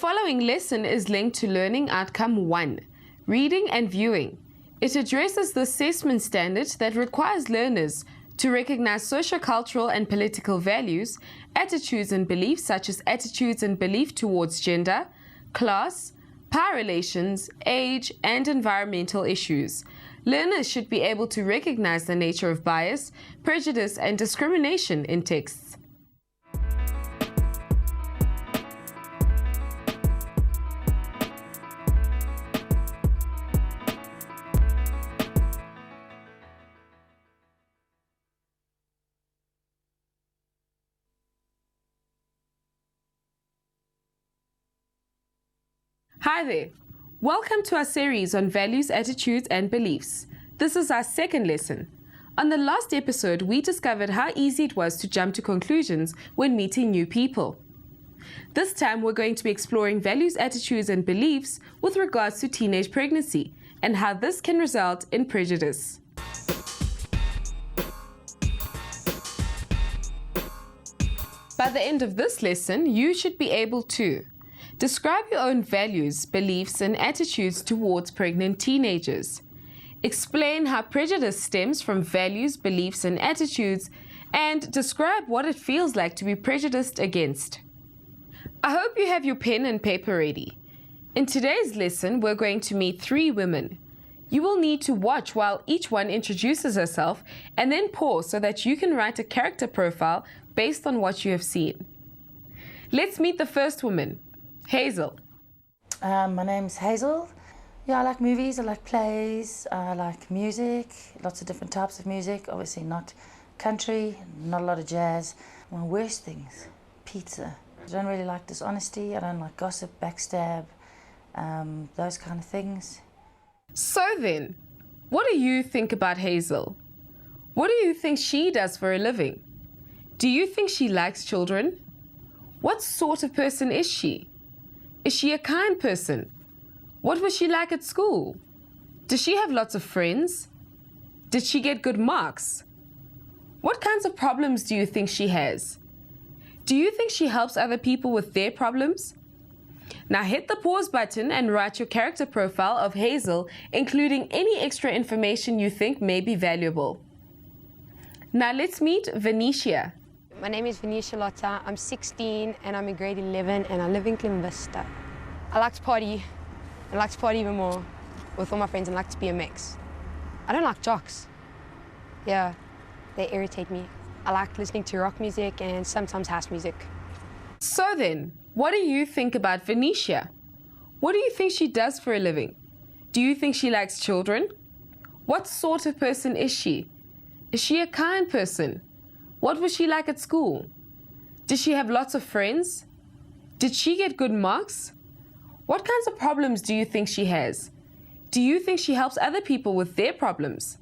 following lesson is linked to Learning Outcome 1, Reading and Viewing. It addresses the assessment standard that requires learners to recognize sociocultural and political values, attitudes and beliefs such as attitudes and belief towards gender, class, power relations, age, and environmental issues. Learners should be able to recognize the nature of bias, prejudice, and discrimination in texts. Hi there. Welcome to our series on values, attitudes, and beliefs. This is our second lesson. On the last episode, we discovered how easy it was to jump to conclusions when meeting new people. This time, we're going to be exploring values, attitudes, and beliefs with regards to teenage pregnancy and how this can result in prejudice. By the end of this lesson, you should be able to describe your own values, beliefs, and attitudes towards pregnant teenagers. Explain how prejudice stems from values, beliefs, and attitudes, and describe what it feels like to be prejudiced against. I hope you have your pen and paper ready. In today's lesson, we're going to meet 3 women. You will need to watch while each one introduces herself and then pause so that you can write a character profile based on what you have seen. Let's meet the first woman. Hazel. My name's Hazel. Yeah, I like movies, I like plays, I like music, lots of different types of music, obviously not country, not a lot of jazz. My worst things, pizza. I don't really like dishonesty, I don't like gossip, backstab, those kind of things. So then, what do you think about Hazel? What do you think she does for a living? Do you think she likes children? What sort of person is she? Is she a kind person? What was she like at school? Does she have lots of friends? Did she get good marks? What kinds of problems do you think she has? Do you think she helps other people with their problems? Now hit the pause button and write your character profile of Hazel, including any extra information you think may be valuable. Now let's meet Venetia. My name is Venetia Lotta. I'm 16 and I'm in grade 11 and I live in Klimvista. I like to party. I like to party even more with all my friends and like to be a mix. I don't like jocks. Yeah, they irritate me. I like listening to rock music and sometimes house music. So then, what do you think about Venetia? What do you think she does for a living? Do you think she likes children? What sort of person is she? Is she a kind person? What was she like at school? Did she have lots of friends? Did she get good marks? What kinds of problems do you think she has? Do you think she helps other people with their problems?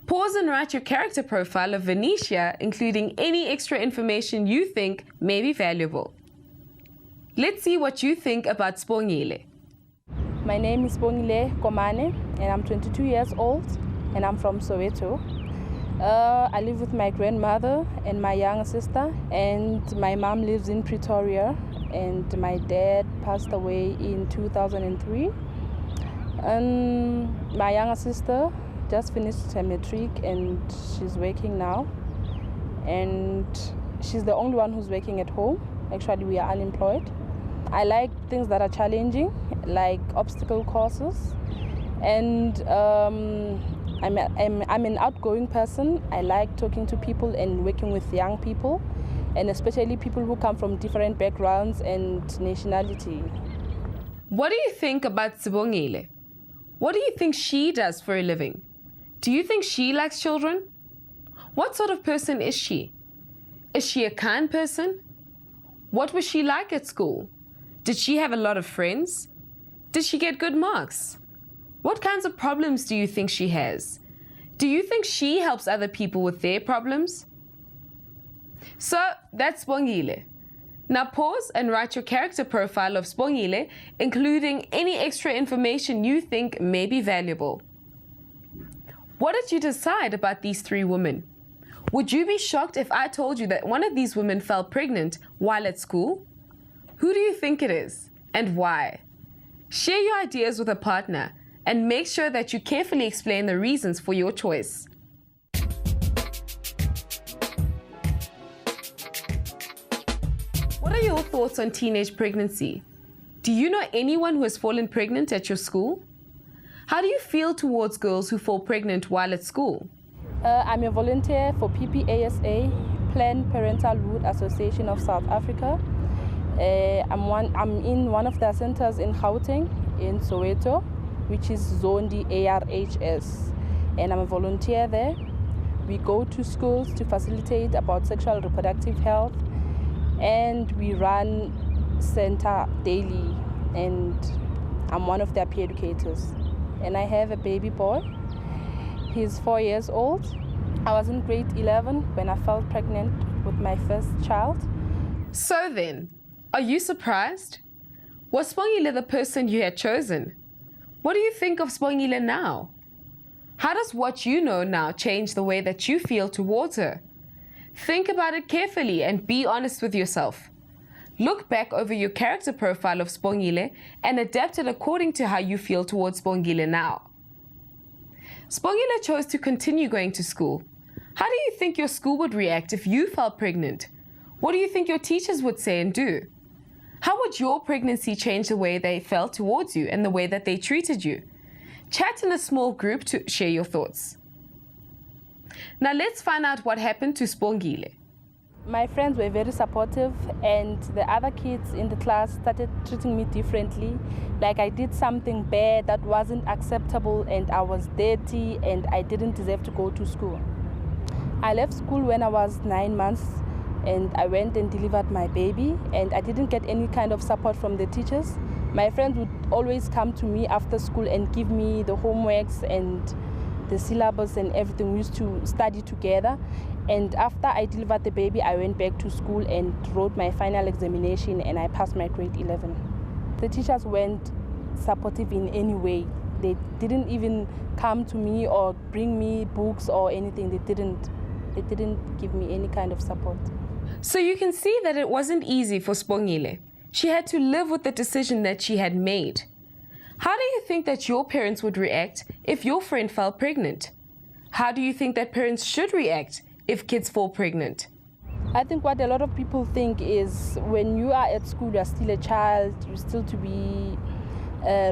Pause and write your character profile of Venetia, including any extra information you think may be valuable. Let's see what you think about Spongile. My name is Spongile Komane and I'm 22 years old and I'm from Soweto. I live with my grandmother and my younger sister, and my mom lives in Pretoria, and my dad passed away in 2003. And my younger sister just finished her matric and she's working now, and she's the only one who's working at home. Actually, we are unemployed. I like things that are challenging, like obstacle courses, and I'm an outgoing person. I like talking to people and working with young people, and especially people who come from different backgrounds and nationality. What do you think about Sibongile? What do you think she does for a living? Do you think she likes children? What sort of person is she? Is she a kind person? What was she like at school? Did she have a lot of friends? Did she get good marks? What kinds of problems do you think she has? Do you think she helps other people with their problems? So that's Spongile. Now pause and write your character profile of Spongile, including any extra information you think may be valuable. What did you decide about these 3 women? Would you be shocked if I told you that one of these women fell pregnant while at school? Who do you think it is? and why? Share your ideas with a partner and make sure that you carefully explain the reasons for your choice. What are your thoughts on teenage pregnancy? Do you know anyone who has fallen pregnant at your school? How do you feel towards girls who fall pregnant while at school? I'm a volunteer for PPASA, Planned Parenthood Association of South Africa. I'm in one of their centers in Gauteng, in Soweto, which is Zone D ARHS, and I'm a volunteer there. We go to schools to facilitate about sexual and reproductive health, and we run center daily, and I'm one of their peer educators. And I have a baby boy. He's 4 years old. I was in grade 11 when I fell pregnant with my first child. So then, are you surprised? Was Sibongile the person you had chosen? What do you think of Sibongile now? How does what you know now change the way that you feel towards her? Think about it carefully and be honest with yourself. Look back over your character profile of Sibongile and adapt it according to how you feel towards Sibongile now. Sibongile chose to continue going to school. How do you think your school would react if you fell pregnant? What do you think your teachers would say and do? How would your pregnancy change the way they felt towards you and the way that they treated you? Chat in a small group to share your thoughts. Now let's find out what happened to Sibongile. My friends were very supportive, and the other kids in the class started treating me differently. Like I did something bad that wasn't acceptable, and I was dirty, and I didn't deserve to go to school. I left school when I was 9 months, and I went and delivered my baby, and I didn't get any kind of support from the teachers. My friends would always come to me after school and give me the homeworks and the syllabus and everything. We used to study together. And after I delivered the baby, I went back to school and wrote my final examination, and I passed my grade 11. The teachers weren't supportive in any way. They didn't even come to me or bring me books or anything. They didn't give me any kind of support. So you can see that it wasn't easy for Sibongile. She had to live with the decision that she had made. How do you think that your parents would react if your friend fell pregnant? How do you think that parents should react if kids fall pregnant? I think what a lot of people think is when you are at school, you are still a child, you're still to be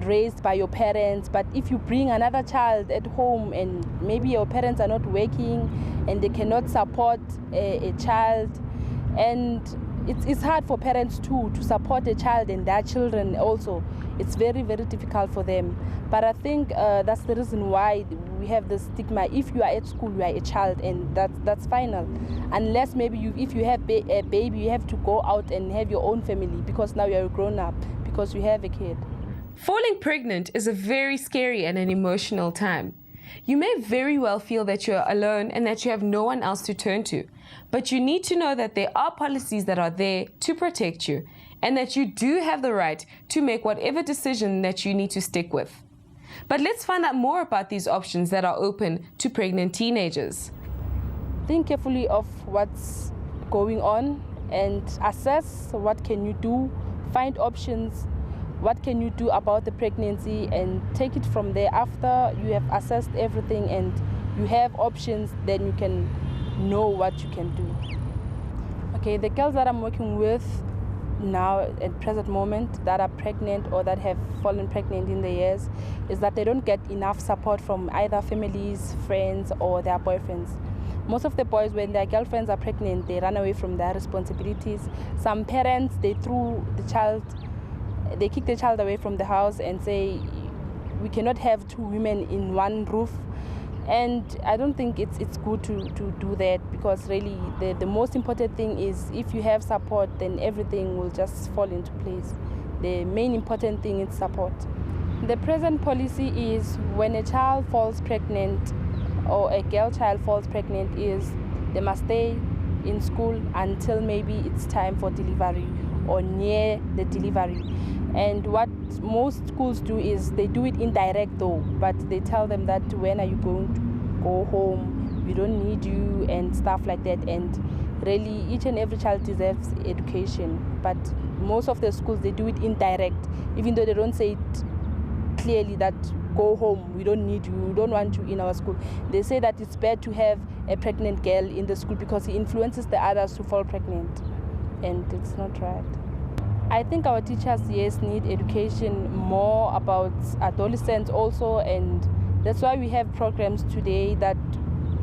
raised by your parents. But if you bring another child at home and maybe your parents are not working and they cannot support a child, and it's hard for parents too to support a child and their children also. It's very, very difficult for them. But I think that's the reason why we have the stigma. If you are at school, you are a child, and that's final. Unless maybe if you have a baby, you have to go out and have your own family, because now you're a grown up, because you have a kid. Falling pregnant is a very scary and an emotional time. You may very well feel that you're alone and that you have no one else to turn to, but you need to know that there are policies that are there to protect you, and that you do have the right to make whatever decision that you need to stick with. But let's find out more about these options that are open to pregnant teenagers. Think carefully of what's going on and assess what can you do, find options, what can you do about the pregnancy, and take it from there. After you have assessed everything and you have options, then you can know what you can do. Okay, the girls that I'm working with now at present moment that are pregnant or that have fallen pregnant in the years is that they don't get enough support from either families, friends, or their boyfriends. Most of the boys, when their girlfriends are pregnant, they run away from their responsibilities. Some parents, they kick the child away from the house and say, we cannot have two women in one roof. And I don't think it's good to do that, because really the most important thing is if you have support, then everything will just fall into place. The main important thing is support. The present policy is when a child falls pregnant or a girl child falls pregnant is they must stay in school until maybe it's time for delivery or near the delivery. And what most schools do is they do it indirect though, but they tell them that when are you going to go home, we don't need you and stuff like that. And really each and every child deserves education, but most of the schools, they do it indirect, even though they don't say it clearly that go home, we don't need you, we don't want you in our school. They say that it's bad to have a pregnant girl in the school because it influences the others to fall pregnant, and it's not right. I think our teachers, yes, need education more about adolescents also, and that's why we have programs today that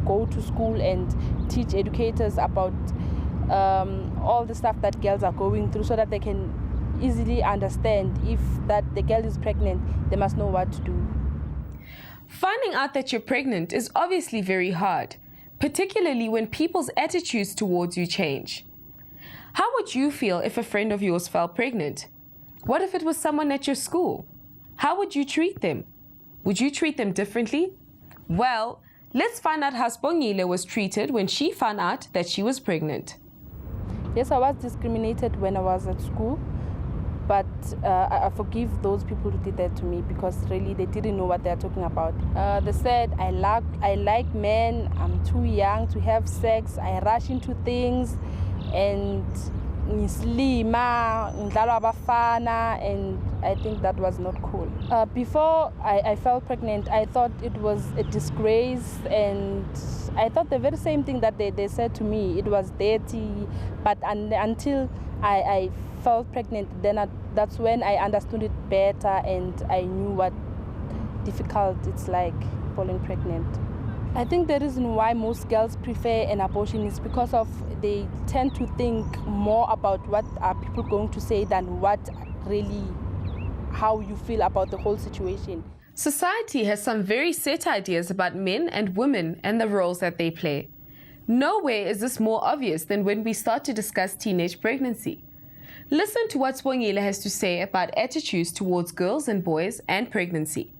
go to school and teach educators about all the stuff that girls are going through, so that they can easily understand if that the girl is pregnant, they must know what to do. Finding out that you're pregnant is obviously very hard, particularly when people's attitudes towards you change. How would you feel if a friend of yours fell pregnant? What if it was someone at your school? How would you treat them? Would you treat them differently? Well, let's find out how Sibongile was treated when she found out that she was pregnant. Yes, I was discriminated when I was at school, but I forgive those people who did that to me, because really they didn't know what they're talking about. They said, I like men, I'm too young to have sex, I rush into things, and ngislima, ngidlala abafana, and I think that was not cool. Before I fell pregnant, I thought it was a disgrace, and I thought the very same thing that they said to me. It was dirty, but until I felt pregnant, then that's when I understood it better, and I knew what difficult it's like falling pregnant. I think the reason why most girls prefer an abortion is because of they tend to think more about what are people going to say than what really, how you feel about the whole situation. Society has some very set ideas about men and women and the roles that they play. Nowhere is this more obvious than when we start to discuss teenage pregnancy. Listen to what Sibongile has to say about attitudes towards girls and boys and pregnancy.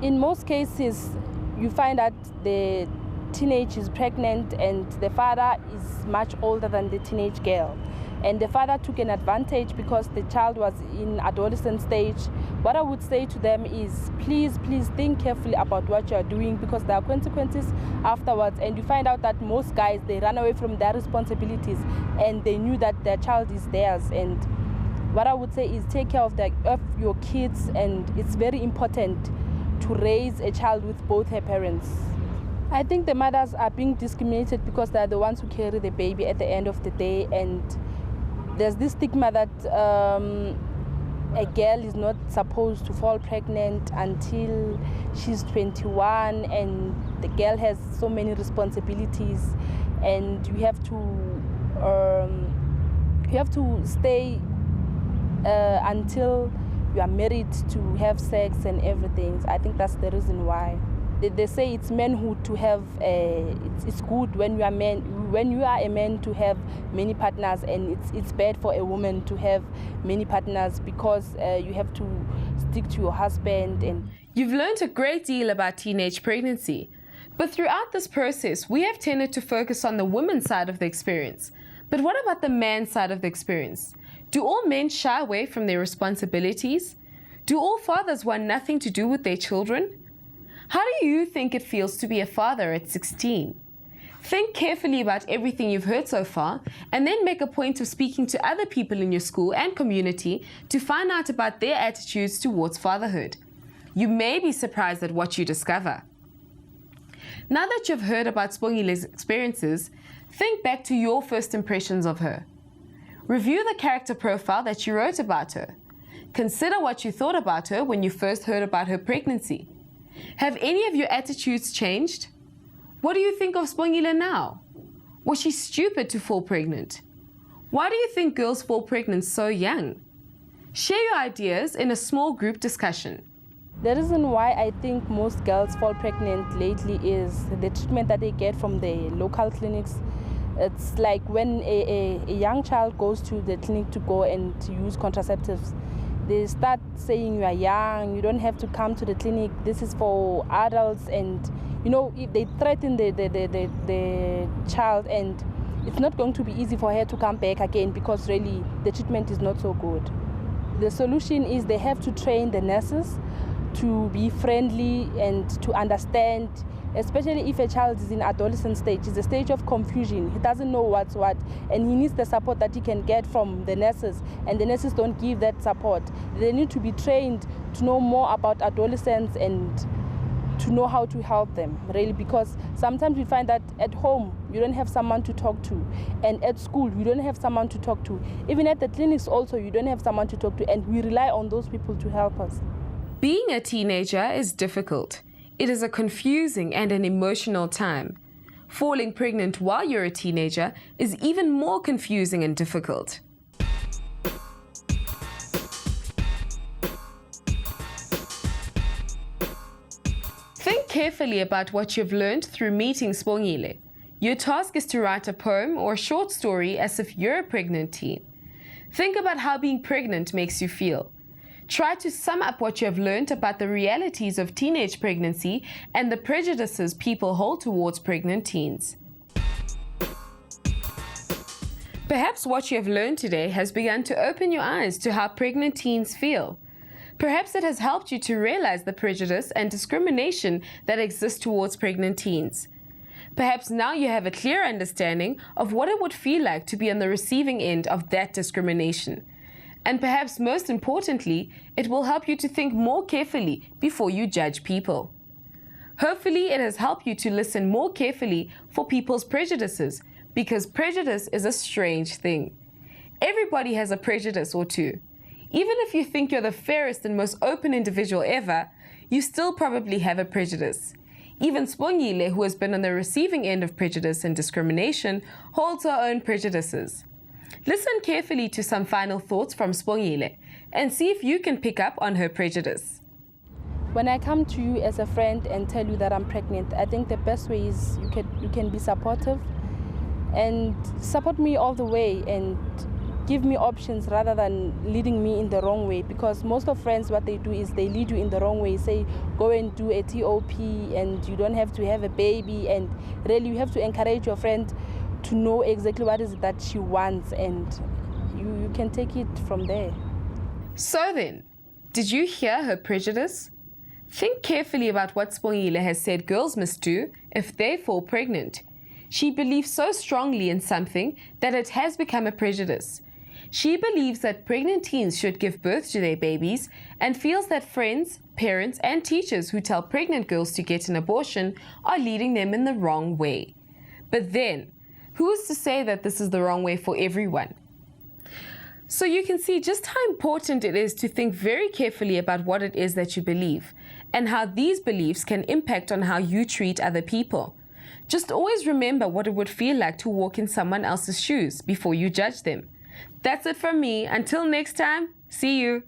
In most cases, you find that the teenage is pregnant and the father is much older than the teenage girl. And the father took an advantage because the child was in adolescent stage. What I would say to them is, please think carefully about what you are doing, because there are consequences afterwards. And you find out that most guys, they run away from their responsibilities and they knew that their child is theirs. And what I would say is take care of your kids, and it's very important to raise a child with both her parents. I think the mothers are being discriminated because they're the ones who carry the baby at the end of the day, and there's this stigma that a girl is not supposed to fall pregnant until she's 21, and the girl has so many responsibilities, and you have to stay until you are married to have sex and everything. I think that's the reason why. They say it's manhood to have, it's good when you are a man to have many partners, and it's bad for a woman to have many partners because you have to stick to your husband. And you've learned a great deal about teenage pregnancy, but throughout this process, we have tended to focus on the woman's side of the experience. But what about the man's side of the experience? Do all men shy away from their responsibilities? Do all fathers want nothing to do with their children? How do you think it feels to be a father at 16? Think carefully about everything you've heard so far, and then make a point of speaking to other people in your school and community to find out about their attitudes towards fatherhood. You may be surprised at what you discover. Now that you've heard about Sibongile's experiences, think back to your first impressions of her. Review the character profile that you wrote about her. Consider what you thought about her when you first heard about her pregnancy. Have any of your attitudes changed? What do you think of Sibongile now? Was she stupid to fall pregnant? Why do you think girls fall pregnant so young? Share your ideas in a small group discussion. The reason why I think most girls fall pregnant lately is the treatment that they get from the local clinics. It's like when a young child goes to the clinic to go and to use contraceptives, they start saying you are young, you don't have to come to the clinic, this is for adults, and they threaten the child, and it's not going to be easy for her to come back again because really the treatment is not so good. The solution is they have to train the nurses to be friendly and to understand especially if a child is in adolescent stage. It's a stage of confusion. He doesn't know what's what, and he needs the support that he can get from the nurses, and the nurses don't give that support. They need to be trained to know more about adolescents and to know how to help them, really, because sometimes we find that at home you don't have someone to talk to, and at school you don't have someone to talk to. Even at the clinics also you don't have someone to talk to, and we rely on those people to help us. Being a teenager is difficult. It is a confusing and an emotional time. Falling pregnant while you're a teenager is even more confusing and difficult. Think carefully about what you've learned through meeting Sibongile. Your task is to write a poem or a short story as if you're a pregnant teen. Think about how being pregnant makes you feel. Try to sum up what you have learned about the realities of teenage pregnancy and the prejudices people hold towards pregnant teens. Perhaps what you have learned today has begun to open your eyes to how pregnant teens feel. Perhaps it has helped you to realize the prejudice and discrimination that exists towards pregnant teens. Perhaps now you have a clear understanding of what it would feel like to be on the receiving end of that discrimination. And perhaps most importantly, it will help you to think more carefully before you judge people. Hopefully, it has helped you to listen more carefully for people's prejudices, because prejudice is a strange thing. Everybody has a prejudice or two. Even if you think you're the fairest and most open individual ever, you still probably have a prejudice. Even Sibongile, who has been on the receiving end of prejudice and discrimination, holds her own prejudices. Listen carefully to some final thoughts from Sibongile and see if you can pick up on her prejudice. When I come to you as a friend and tell you that I'm pregnant, I think the best way is you can be supportive and support me all the way and give me options rather than leading me in the wrong way, because most of friends, what they do is they lead you in the wrong way, say go and do a TOP and you don't have to have a baby, and really you have to encourage your friend to know exactly what is it that she wants, and you can take it from there. So then, did you hear her prejudice? Think carefully about what Sibongile has said girls must do if they fall pregnant. She believes so strongly in something that it has become a prejudice. She believes that pregnant teens should give birth to their babies and feels that friends, parents, and teachers who tell pregnant girls to get an abortion are leading them in the wrong way. But then, who is to say that this is the wrong way for everyone? So you can see just how important it is to think very carefully about what it is that you believe and how these beliefs can impact on how you treat other people. Just always remember what it would feel like to walk in someone else's shoes before you judge them. That's it from me. Until next time, see you.